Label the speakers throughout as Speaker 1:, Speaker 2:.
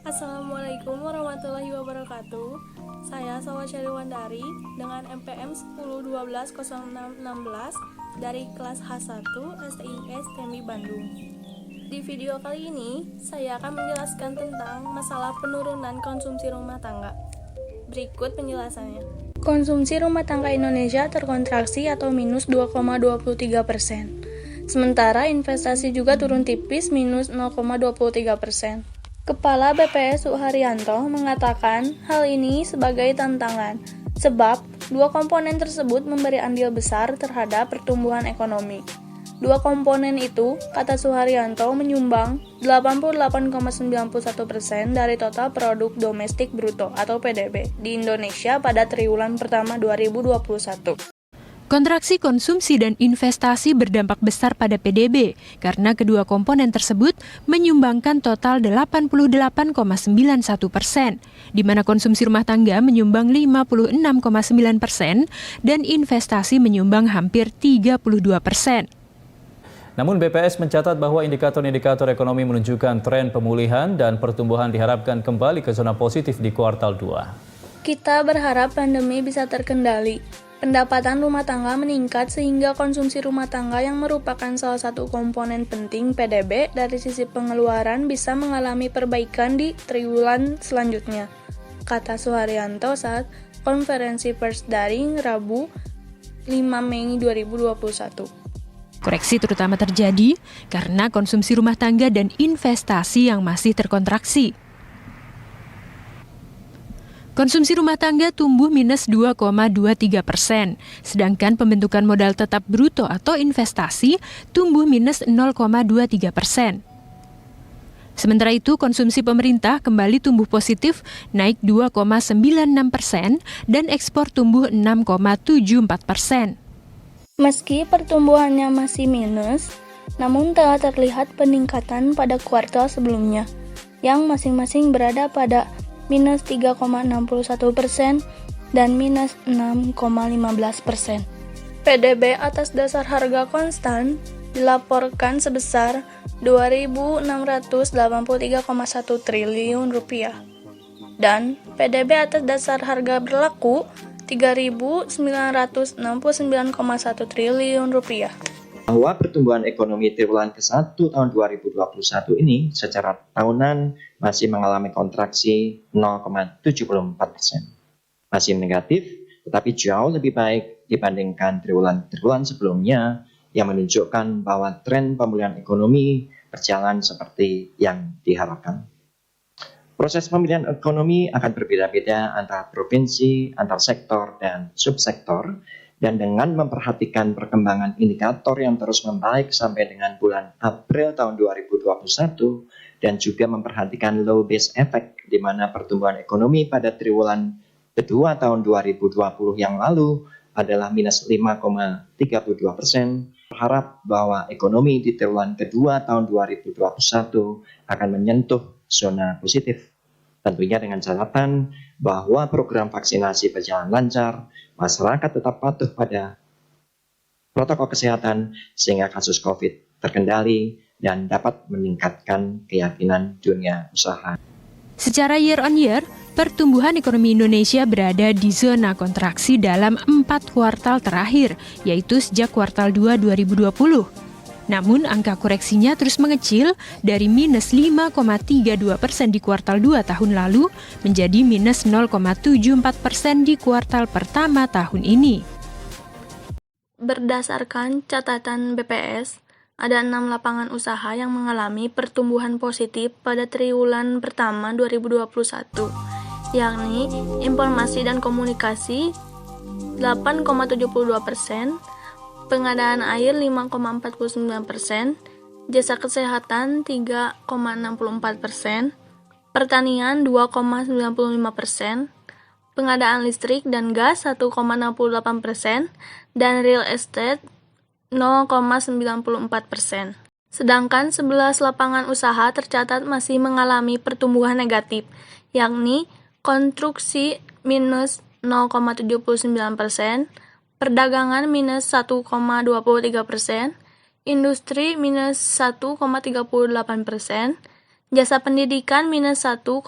Speaker 1: Assalamualaikum warahmatullahi wabarakatuh. Saya Salwa Syariwandari dengan MPM 10120616 dari kelas H1 STIS TMI Bandung. Di video kali ini, saya akan menjelaskan tentang masalah penurunan konsumsi rumah tangga. Berikut penjelasannya. Konsumsi rumah tangga Indonesia terkontraksi atau minus 2,23%. Sementara investasi juga turun tipis minus 0,23%. Kepala BPS Suharyanto mengatakan hal ini sebagai tantangan, sebab dua komponen tersebut memberi andil besar terhadap pertumbuhan ekonomi. Dua komponen itu, kata Suharyanto, menyumbang 88,91% dari total produk domestik bruto atau PDB di Indonesia pada triwulan pertama 2021.
Speaker 2: Kontraksi konsumsi dan investasi berdampak besar pada PDB karena kedua komponen tersebut menyumbangkan total 88,91%, di mana konsumsi rumah tangga menyumbang 56,9% dan investasi menyumbang hampir 32%.
Speaker 3: Namun BPS mencatat bahwa indikator-indikator ekonomi menunjukkan tren pemulihan dan pertumbuhan diharapkan kembali ke zona positif di kuartal 2.
Speaker 1: Kita berharap pandemi bisa terkendali. Pendapatan rumah tangga meningkat sehingga konsumsi rumah tangga yang merupakan salah satu komponen penting PDB dari sisi pengeluaran bisa mengalami perbaikan di triwulan selanjutnya, kata Suharyanto saat konferensi pers daring Rabu 5 Mei 2021.
Speaker 2: Koreksi terutama terjadi karena konsumsi rumah tangga dan investasi yang masih terkontraksi. Konsumsi rumah tangga tumbuh minus 2,23%, sedangkan pembentukan modal tetap bruto atau investasi tumbuh minus 0,23%. Sementara itu, konsumsi pemerintah kembali tumbuh positif, naik 2,96% dan ekspor tumbuh 6,74%.
Speaker 1: Meski pertumbuhannya masih minus, namun telah terlihat peningkatan pada kuartal sebelumnya, yang masing-masing berada pada minus 3,61% dan minus 6,15%. PDB atas dasar harga konstan dilaporkan sebesar 2.683,1 triliun rupiah dan PDB atas dasar harga berlaku 3.969,1 triliun rupiah.
Speaker 4: Bahwa pertumbuhan ekonomi triwulan ke-1 tahun 2021 ini secara tahunan masih mengalami kontraksi 0,74%. Masih negatif, tetapi jauh lebih baik dibandingkan triwulan sebelumnya yang menunjukkan bahwa tren pemulihan ekonomi berjalan seperti yang diharapkan. Proses pemulihan ekonomi akan berbeda-beda antara provinsi, antar sektor, dan subsektor, dan dengan memperhatikan perkembangan indikator yang terus membaik sampai dengan bulan April tahun 2021 dan juga memperhatikan low base effect di mana pertumbuhan ekonomi pada triwulan kedua tahun 2020 yang lalu adalah minus 5,32%. Berharap bahwa ekonomi di triwulan kedua tahun 2021 akan menyentuh zona positif. Tentunya dengan catatan bahwa program vaksinasi berjalan lancar, masyarakat tetap patuh pada protokol kesehatan sehingga kasus COVID terkendali dan dapat meningkatkan keyakinan dunia usaha.
Speaker 2: Secara year on year, pertumbuhan ekonomi Indonesia berada di zona kontraksi dalam 4 kuartal terakhir, yaitu sejak kuartal 2 2020. Namun, angka koreksinya terus mengecil dari minus 5,32% di kuartal 2 tahun lalu menjadi minus 0,74% di kuartal pertama tahun ini.
Speaker 1: Berdasarkan catatan BPS, ada 6 lapangan usaha yang mengalami pertumbuhan positif pada triwulan pertama 2021, yakni informasi dan komunikasi 8,72%, pengadaan air 5,49%, jasa kesehatan 3,64%, pertanian 2,95%, pengadaan listrik dan gas 1,68%, dan real estate 0,94%. Sedangkan 11 lapangan usaha tercatat masih mengalami pertumbuhan negatif, yakni konstruksi minus 0,79%, perdagangan minus 1,23%, industri minus 1,38%, Jasa pendidikan minus 1,61%,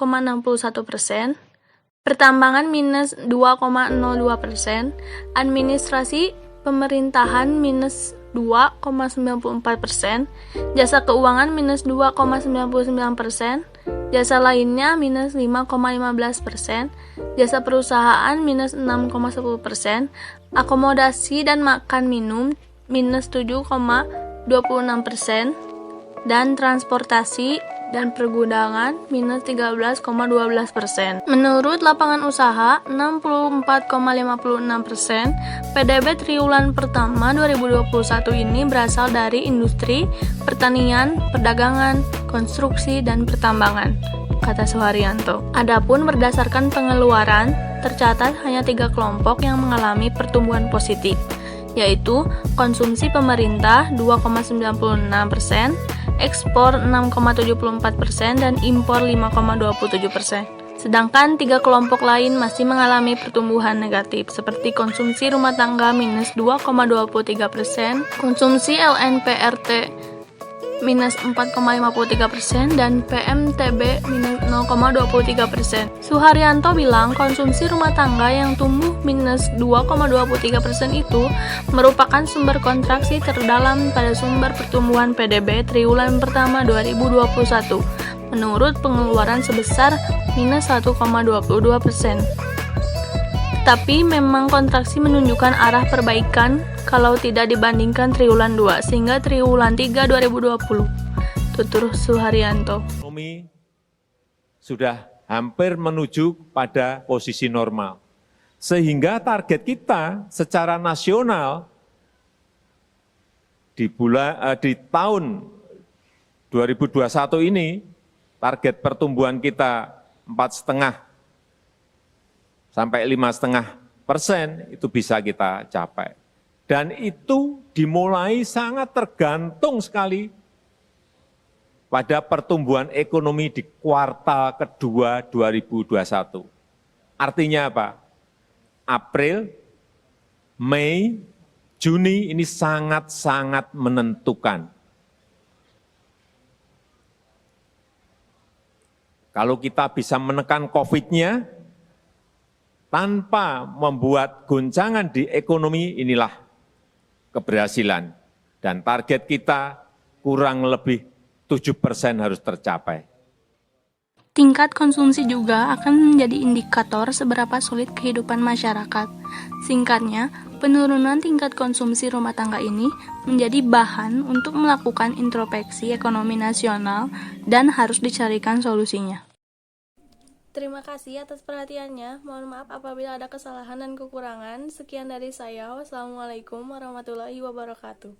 Speaker 1: pertambangan minus 2,02%, administrasi pemerintahan minus 2,94%, jasa keuangan minus 2,99%, jasa lainnya minus 5,15%, jasa perusahaan minus 6,10%, akomodasi dan makan minum minus 7,26%, dan transportasi dan pergudangan minus 13,12%. Menurut lapangan usaha 64,56%, PDB triwulan pertama 2021 ini berasal dari industri, pertanian, perdagangan, konstruksi, dan pertambangan, kata Suharyanto. Adapun berdasarkan pengeluaran, tercatat hanya 3 kelompok yang mengalami pertumbuhan positif, yaitu konsumsi pemerintah 2,96%, ekspor 6,74%, dan impor 5,27%. Sedangkan 3 kelompok lain masih mengalami pertumbuhan negatif, seperti konsumsi rumah tangga minus 2,23%, konsumsi LNPRT minus 4,53%, dan PMTB minus 0,23%. Suharyanto bilang konsumsi rumah tangga yang tumbuh minus 2,23% itu merupakan sumber kontraksi terdalam pada sumber pertumbuhan PDB triwulan pertama 2021, menurut pengeluaran sebesar minus 1,22%. Tapi memang kontraksi menunjukkan arah perbaikan kalau tidak dibandingkan triwulan 2 sehingga triwulan 3 2020. Tutur Suharyanto.
Speaker 5: Ekonomi sudah hampir menuju pada posisi normal. Sehingga target kita secara nasional di tahun 2021 ini target pertumbuhan kita 4,5 sampai 5,5% itu bisa kita capai. Dan itu dimulai sangat tergantung sekali pada pertumbuhan ekonomi di kuartal kedua 2021. Artinya apa? April, Mei, Juni ini sangat-sangat menentukan. Kalau kita bisa menekan COVID-nya, tanpa membuat goncangan di ekonomi, inilah keberhasilan. Dan target kita kurang lebih 7% harus tercapai.
Speaker 1: Tingkat konsumsi juga akan menjadi indikator seberapa sulit kehidupan masyarakat. Singkatnya, penurunan tingkat konsumsi rumah tangga ini menjadi bahan untuk melakukan introspeksi ekonomi nasional dan harus dicarikan solusinya. Terima kasih atas perhatiannya. Mohon maaf apabila ada kesalahan dan kekurangan. Sekian dari saya. Wassalamualaikum warahmatullahi wabarakatuh.